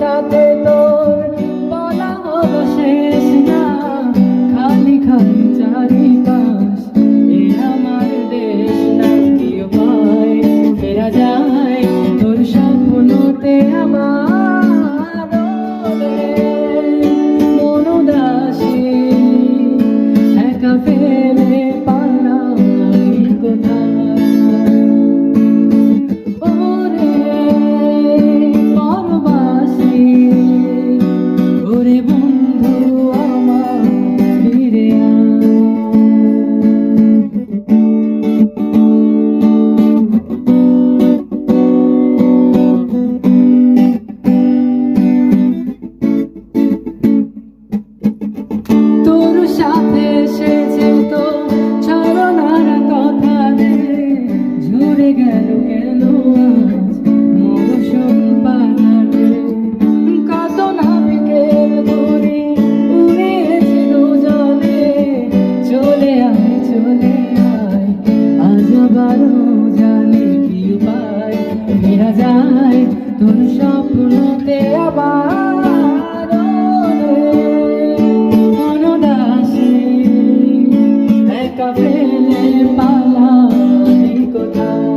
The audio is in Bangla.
সাথে তোর বলা হলো শেষ না, খালি খালি চারিপাশ এ আমার দেশ না। কি উপায় ফেরা যায় তোর স্বপ্নতে আমার মন উদাসী একা ফেলে পালাই কোথায়। ওরে পরবাসী ওরে বন্ধু আমার ফিরে আয়। তোর সাথে এসেছে তো ছলনার কথা রে, ঝরে গেল কেন আজ মৌসুম পালাতে। কত নাবিকের দূরে উড়েছে দুজনে, চলে আয় চলে আয় আজ আবারও জানি। কি উপায় ফেরা যায় তোর স্বপ্নতে আবার একা ফেলে পালাই কোথায়।